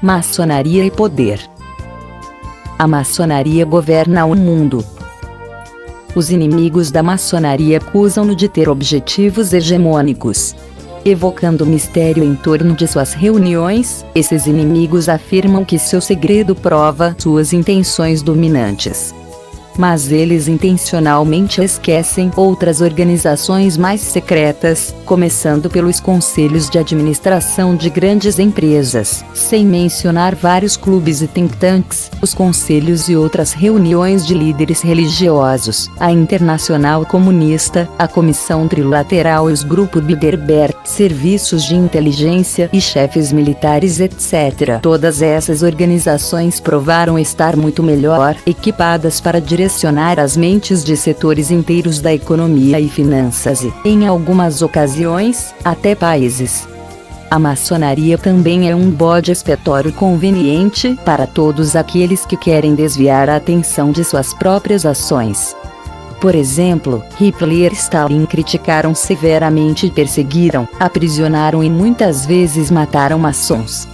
Maçonaria e poder. A maçonaria governa o mundo. Os inimigos da maçonaria acusam-no de ter objetivos hegemônicos. Evocando o mistério em torno de suas reuniões, esses inimigos afirmam que seu segredo prova suas intenções dominantes. Mas eles intencionalmente esquecem outras organizações mais secretas, começando pelos conselhos de administração de grandes empresas, sem mencionar vários clubes e think tanks, os conselhos e outras reuniões de líderes religiosos, a Internacional Comunista, a Comissão Trilateral e os grupos Bilderberg, serviços de inteligência e chefes militares, etc. Todas essas organizações provaram estar muito melhor equipadas para direcionar as mentes de setores inteiros da economia e finanças e, em algumas ocasiões, até países. A maçonaria também é um bode expiatório conveniente para todos aqueles que querem desviar a atenção de suas próprias ações. Por exemplo, Hitler e Stalin criticaram severamente e perseguiram, aprisionaram e muitas vezes mataram maçons.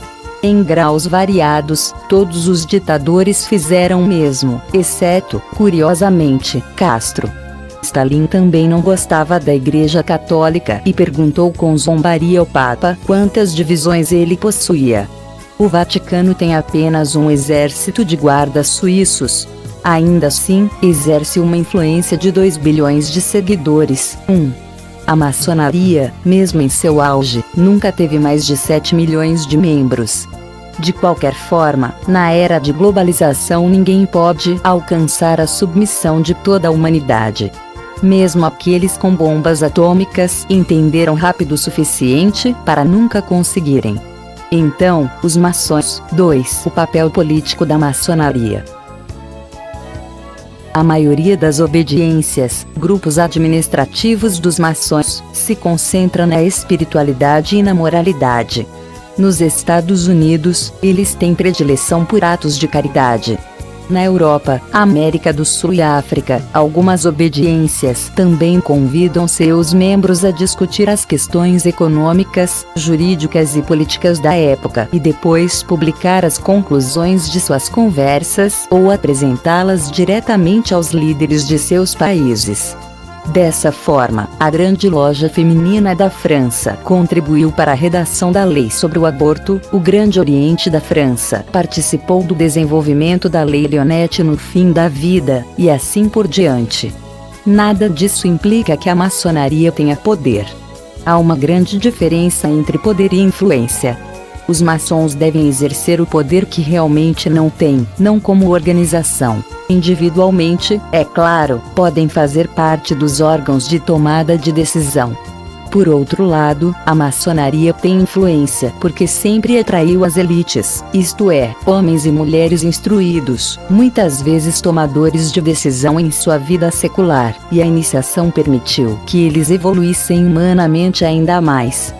Em graus variados, todos os ditadores fizeram o mesmo, exceto, curiosamente, Castro. Stalin também não gostava da Igreja Católica e perguntou com zombaria ao Papa quantas divisões ele possuía. O Vaticano tem apenas um exército de guardas suíços. Ainda assim, exerce uma influência de 2 bilhões de seguidores. A maçonaria, mesmo em seu auge, nunca teve mais de 7 milhões de membros. De qualquer forma, na era de globalização ninguém pode alcançar a submissão de toda a humanidade. Mesmo aqueles com bombas atômicas entenderam rápido o suficiente para nunca conseguirem. Então, os maçons. 2. O papel político da maçonaria. A maioria das obediências, grupos administrativos dos maçons, se concentra na espiritualidade e na moralidade. Nos Estados Unidos, eles têm predileção por atos de caridade. Na Europa, América do Sul e África, algumas obediências também convidam seus membros a discutir as questões econômicas, jurídicas e políticas da época e depois publicar as conclusões de suas conversas ou apresentá-las diretamente aos líderes de seus países. Dessa forma, a Grande Loja Feminina da França contribuiu para a redação da lei sobre o aborto, o Grande Oriente da França participou do desenvolvimento da Lei Leonette no fim da vida, e assim por diante. Nada disso implica que a maçonaria tenha poder. Há uma grande diferença entre poder e influência. Os maçons devem exercer o poder que realmente não têm, não como organização. Individualmente, é claro, podem fazer parte dos órgãos de tomada de decisão. Por outro lado, a maçonaria tem influência porque sempre atraiu as elites, isto é, homens e mulheres instruídos, muitas vezes tomadores de decisão em sua vida secular, e a iniciação permitiu que eles evoluíssem humanamente ainda mais.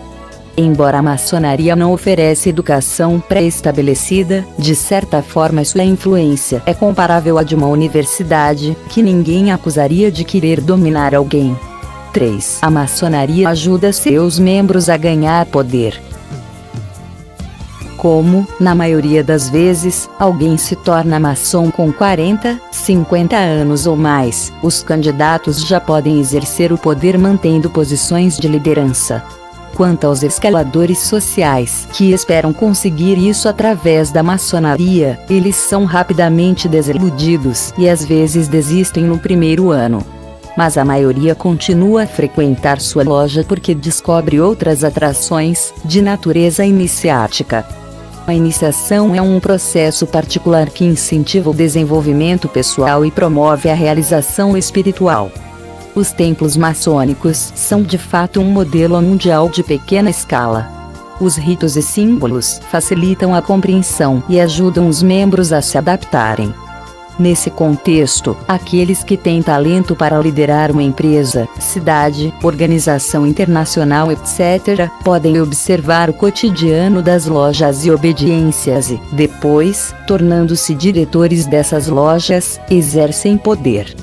Embora a maçonaria não ofereça educação pré-estabelecida, de certa forma sua influência é comparável à de uma universidade, que ninguém acusaria de querer dominar alguém. 3. A maçonaria ajuda seus membros a ganhar poder. Como, na maioria das vezes, alguém se torna maçom com 40, 50 anos ou mais, os candidatos já podem exercer o poder mantendo posições de liderança. Quanto aos escaladores sociais que esperam conseguir isso através da maçonaria, eles são rapidamente desiludidos e às vezes desistem no primeiro ano. Mas a maioria continua a frequentar sua loja porque descobre outras atrações, de natureza iniciática. A iniciação é um processo particular que incentiva o desenvolvimento pessoal e promove a realização espiritual. Os templos maçônicos são de fato um modelo mundial de pequena escala. Os ritos e símbolos facilitam a compreensão e ajudam os membros a se adaptarem. Nesse contexto, aqueles que têm talento para liderar uma empresa, cidade, organização internacional, etc., podem observar o cotidiano das lojas e obediências e, depois, tornando-se diretores dessas lojas, exercem poder.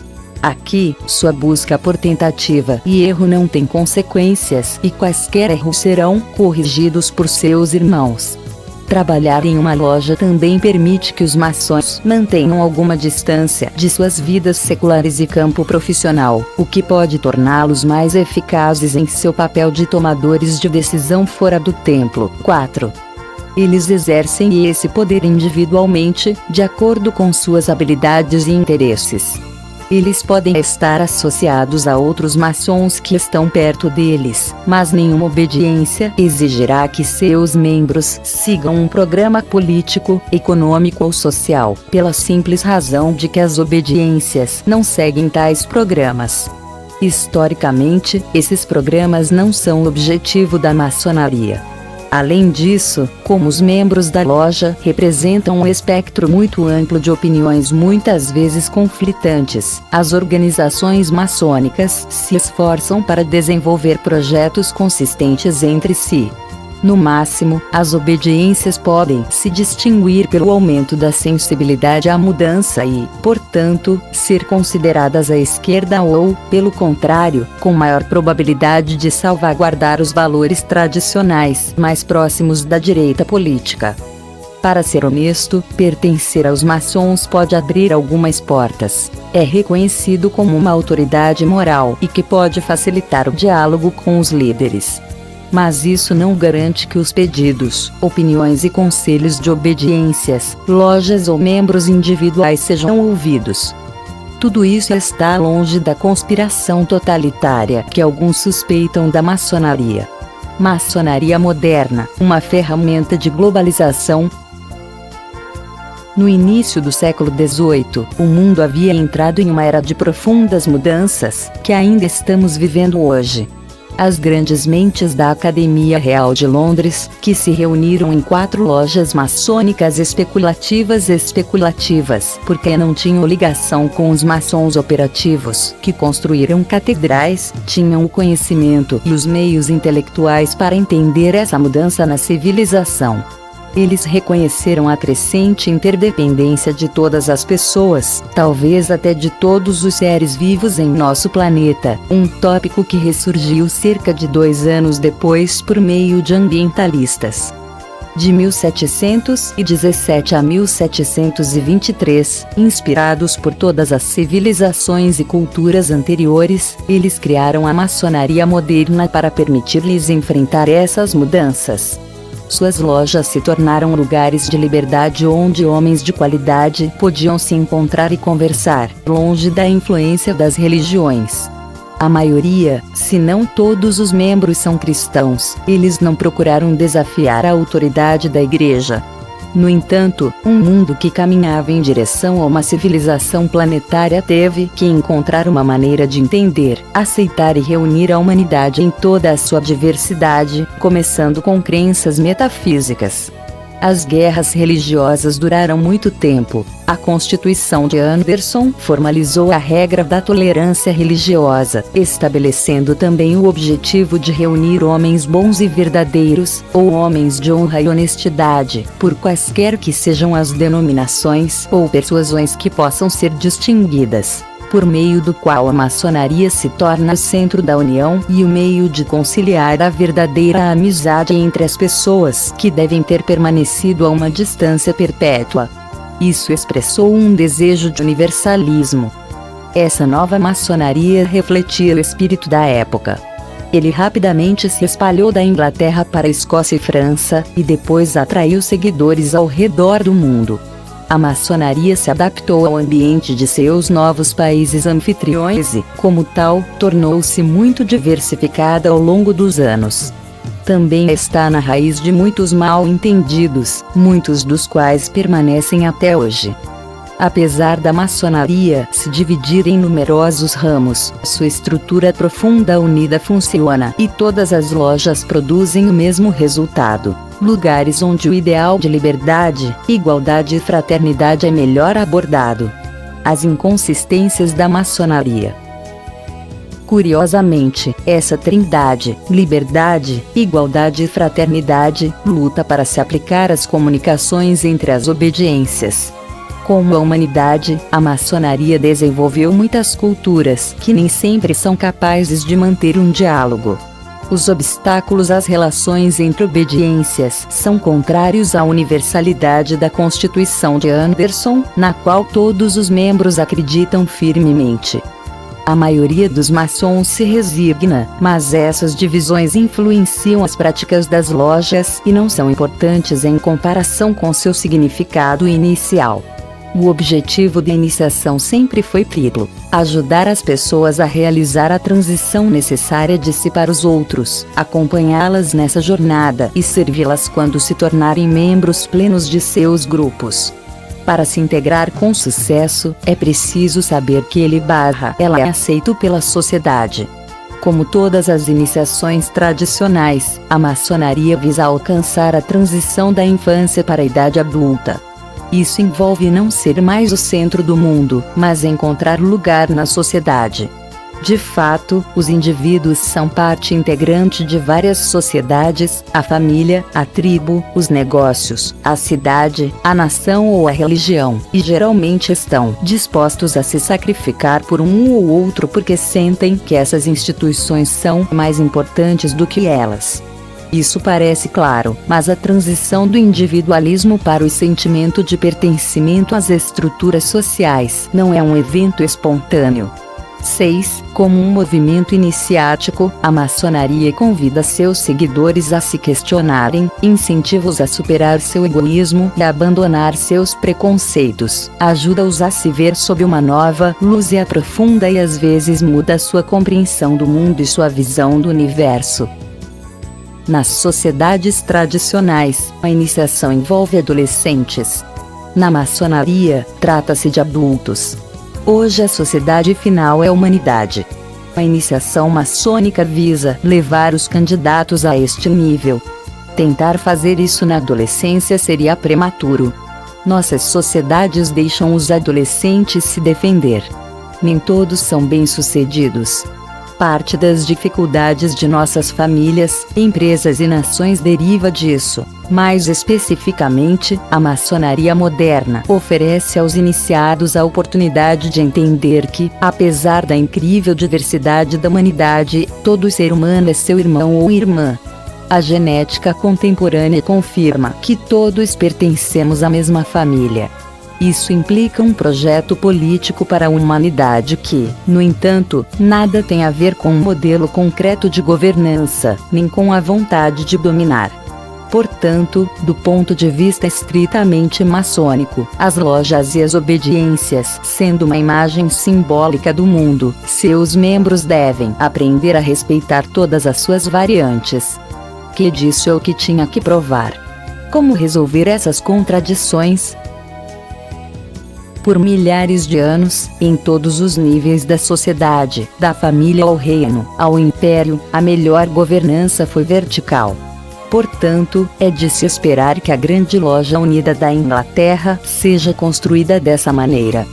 Aqui, sua busca por tentativa e erro não tem consequências e quaisquer erros serão corrigidos por seus irmãos. Trabalhar em uma loja também permite que os maçons mantenham alguma distância de suas vidas seculares e campo profissional, o que pode torná-los mais eficazes em seu papel de tomadores de decisão fora do templo. 4. Eles exercem esse poder individualmente, de acordo com suas habilidades e interesses. Eles podem estar associados a outros maçons que estão perto deles, mas nenhuma obediência exigirá que seus membros sigam um programa político, econômico ou social, pela simples razão de que as obediências não seguem tais programas. Historicamente, esses programas não são o objetivo da maçonaria. Além disso, como os membros da loja representam um espectro muito amplo de opiniões muitas vezes conflitantes, as organizações maçônicas se esforçam para desenvolver projetos consistentes entre si. No máximo, as obediências podem se distinguir pelo aumento da sensibilidade à mudança e, portanto, ser consideradas à esquerda ou, pelo contrário, com maior probabilidade de salvaguardar os valores tradicionais mais próximos da direita política. Para ser honesto, pertencer aos maçons pode abrir algumas portas. É reconhecido como uma autoridade moral e que pode facilitar o diálogo com os líderes. Mas isso não garante que os pedidos, opiniões e conselhos de obediências, lojas ou membros individuais sejam ouvidos. Tudo isso está longe da conspiração totalitária que alguns suspeitam da maçonaria. Maçonaria moderna, uma ferramenta de globalização. No início do século XVIII, o mundo havia entrado em uma era de profundas mudanças, que ainda estamos vivendo hoje. As grandes mentes da Academia Real de Londres, que se reuniram em 4 lojas maçônicas especulativas, porque não tinham ligação com os maçons operativos, que construíram catedrais, tinham o conhecimento e os meios intelectuais para entender essa mudança na civilização. Eles reconheceram a crescente interdependência de todas as pessoas, talvez até de todos os seres vivos em nosso planeta, um tópico que ressurgiu cerca de 2 anos depois por meio de ambientalistas. De 1717 a 1723, inspirados por todas as civilizações e culturas anteriores, eles criaram a maçonaria moderna para permitir-lhes enfrentar essas mudanças. Suas lojas se tornaram lugares de liberdade onde homens de qualidade podiam se encontrar e conversar, longe da influência das religiões. A maioria, se não todos os membros são cristãos, eles não procuraram desafiar a autoridade da igreja. No entanto, um mundo que caminhava em direção a uma civilização planetária teve que encontrar uma maneira de entender, aceitar e reunir a humanidade em toda a sua diversidade, começando com crenças metafísicas. As guerras religiosas duraram muito tempo. A Constituição de Anderson formalizou a regra da tolerância religiosa, estabelecendo também o objetivo de reunir homens bons e verdadeiros, ou homens de honra e honestidade, por quaisquer que sejam as denominações ou persuasões que possam ser distinguidas, por meio do qual a maçonaria se torna o centro da união e o meio de conciliar a verdadeira amizade entre as pessoas que devem ter permanecido a uma distância perpétua. Isso expressou um desejo de universalismo. Essa nova maçonaria refletia o espírito da época. Ele rapidamente se espalhou da Inglaterra para a Escócia e França, e depois atraiu seguidores ao redor do mundo. A maçonaria se adaptou ao ambiente de seus novos países anfitriões e, como tal, tornou-se muito diversificada ao longo dos anos. Também está na raiz de muitos mal-entendidos, muitos dos quais permanecem até hoje. Apesar da maçonaria se dividir em numerosos ramos, sua estrutura profunda unida funciona e todas as lojas produzem o mesmo resultado. Lugares onde o ideal de liberdade, igualdade e fraternidade é melhor abordado. As inconsistências da maçonaria. Curiosamente, essa trindade, liberdade, igualdade e fraternidade, luta para se aplicar às comunicações entre as obediências. Como a humanidade, a maçonaria desenvolveu muitas culturas que nem sempre são capazes de manter um diálogo. Os obstáculos às relações entre obediências são contrários à universalidade da Constituição de Anderson, na qual todos os membros acreditam firmemente. A maioria dos maçons se resigna, mas essas divisões influenciam as práticas das lojas e não são importantes em comparação com seu significado inicial. O objetivo da iniciação sempre foi triplo: ajudar as pessoas a realizar a transição necessária de si para os outros, acompanhá-las nessa jornada e servi-las quando se tornarem membros plenos de seus grupos. Para se integrar com sucesso, é preciso saber que ela é aceito pela sociedade. Como todas as iniciações tradicionais, a maçonaria visa alcançar a transição da infância para a idade adulta. Isso envolve não ser mais o centro do mundo, mas encontrar lugar na sociedade. De fato, os indivíduos são parte integrante de várias sociedades: a família, a tribo, os negócios, a cidade, a nação ou a religião, e geralmente estão dispostos a se sacrificar por um ou outro porque sentem que essas instituições são mais importantes do que elas. Isso parece claro, mas a transição do individualismo para o sentimento de pertencimento às estruturas sociais não é um evento espontâneo. 6. Como um movimento iniciático, a maçonaria convida seus seguidores a se questionarem, incentiva-os a superar seu egoísmo e a abandonar seus preconceitos, ajuda-os a se ver sob uma nova luz e aprofunda e às vezes muda sua compreensão do mundo e sua visão do universo. Nas sociedades tradicionais, a iniciação envolve adolescentes. Na maçonaria, trata-se de adultos. Hoje a sociedade final é a humanidade. A iniciação maçônica visa levar os candidatos a este nível. Tentar fazer isso na adolescência seria prematuro. Nossas sociedades deixam os adolescentes se defender. Nem todos são bem-sucedidos. Parte das dificuldades de nossas famílias, empresas e nações deriva disso. Mais especificamente, a maçonaria moderna oferece aos iniciados a oportunidade de entender que, apesar da incrível diversidade da humanidade, todo ser humano é seu irmão ou irmã. A genética contemporânea confirma que todos pertencemos à mesma família. Isso implica um projeto político para a humanidade que, no entanto, nada tem a ver com um modelo concreto de governança, nem com a vontade de dominar. Portanto, do ponto de vista estritamente maçônico, as lojas e as obediências, sendo uma imagem simbólica do mundo, seus membros devem aprender a respeitar todas as suas variantes. Que disso é o que tinha que provar. Como resolver essas contradições? Por milhares de anos, em todos os níveis da sociedade, da família ao reino, ao império, a melhor governança foi vertical. Portanto, é de se esperar que a Grande Loja Unida da Inglaterra seja construída dessa maneira.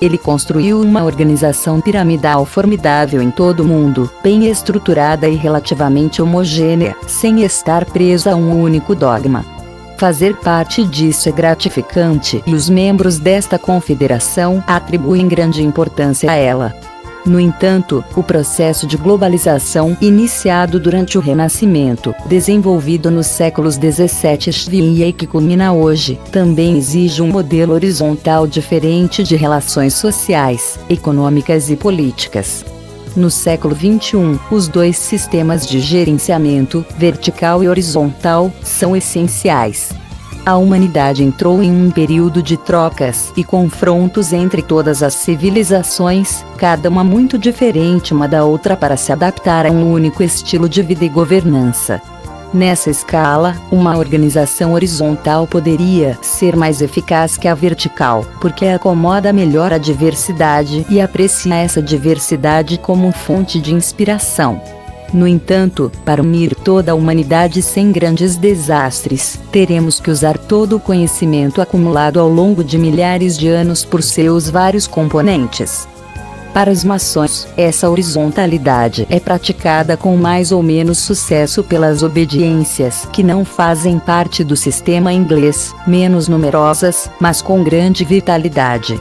Ele construiu uma organização piramidal formidável em todo o mundo, bem estruturada e relativamente homogênea, sem estar presa a um único dogma. Fazer parte disso é gratificante e os membros desta confederação atribuem grande importância a ela. No entanto, o processo de globalização iniciado durante o Renascimento, desenvolvido nos séculos 17 e que culmina hoje, também exige um modelo horizontal diferente de relações sociais, econômicas e políticas. No século XXI, os dois sistemas de gerenciamento, vertical e horizontal, são essenciais. A humanidade entrou em um período de trocas e confrontos entre todas as civilizações, cada uma muito diferente uma da outra para se adaptar a um único estilo de vida e governança. Nessa escala, uma organização horizontal poderia ser mais eficaz que a vertical, porque acomoda melhor a diversidade e aprecia essa diversidade como fonte de inspiração. No entanto, para unir toda a humanidade sem grandes desastres, teremos que usar todo o conhecimento acumulado ao longo de milhares de anos por seus vários componentes. Para os maçons, essa horizontalidade é praticada com mais ou menos sucesso pelas obediências que não fazem parte do sistema inglês, menos numerosas, mas com grande vitalidade.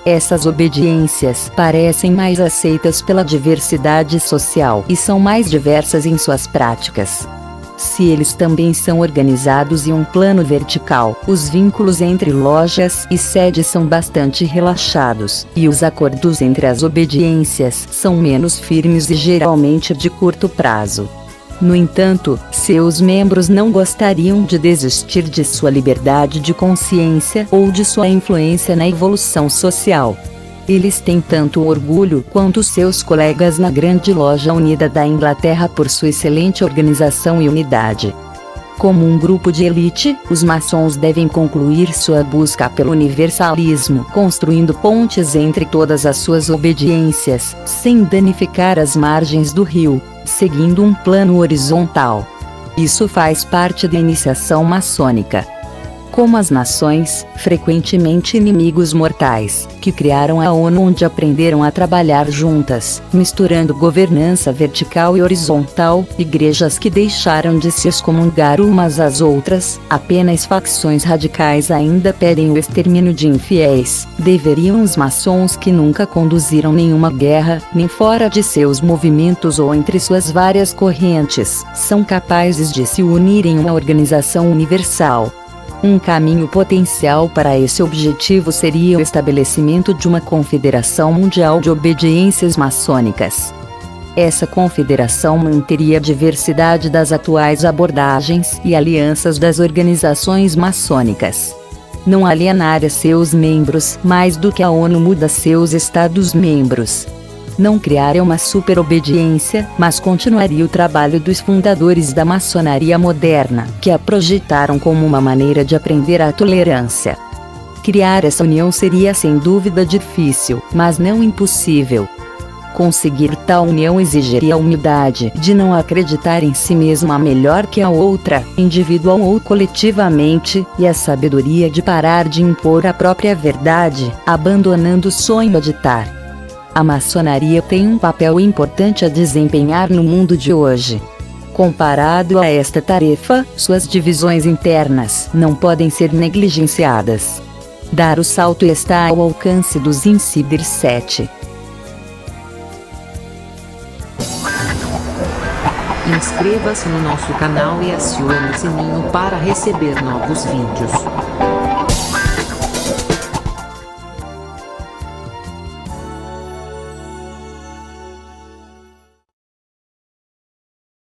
Essas obediências parecem mais aceitas pela diversidade social e são mais diversas em suas práticas. Se eles também são organizados em um plano vertical, os vínculos entre lojas e sede são bastante relaxados, e os acordos entre as obediências são menos firmes e geralmente de curto prazo. No entanto, seus membros não gostariam de desistir de sua liberdade de consciência ou de sua influência na evolução social. Eles têm tanto orgulho quanto seus colegas na grande loja unida da Inglaterra por sua excelente organização e unidade. Como um grupo de elite, os maçons devem concluir sua busca pelo universalismo, construindo pontes entre todas as suas obediências, sem danificar as margens do rio, seguindo um plano horizontal. Isso faz parte da iniciação maçônica. Como as nações, frequentemente inimigos mortais, que criaram a ONU, onde aprenderam a trabalhar juntas, misturando governança vertical e horizontal, igrejas que deixaram de se excomungar umas às outras, apenas facções radicais ainda pedem o extermínio de infiéis. Deveriam os maçons, que nunca conduziram nenhuma guerra, nem fora de seus movimentos ou entre suas várias correntes, são capazes de se unir em uma organização universal. Um caminho potencial para esse objetivo seria o estabelecimento de uma confederação mundial de obediências maçônicas. Essa confederação manteria a diversidade das atuais abordagens e alianças das organizações maçônicas. Não alienaria seus membros mais do que a ONU muda seus Estados-membros. Não criaria uma superobediência, mas continuaria o trabalho dos fundadores da maçonaria moderna, que a projetaram como uma maneira de aprender a tolerância. Criar essa união seria sem dúvida difícil, mas não impossível. Conseguir tal união exigiria a humildade de não acreditar em si mesma melhor que a outra, individual ou coletivamente, e a sabedoria de parar de impor a própria verdade, abandonando o sonho a ditar. A maçonaria tem um papel importante a desempenhar no mundo de hoje. Comparado a esta tarefa, suas divisões internas não podem ser negligenciadas. Dar o salto está ao alcance dos Insiders 7. Inscreva-se no nosso canal e acione o sininho para receber novos vídeos.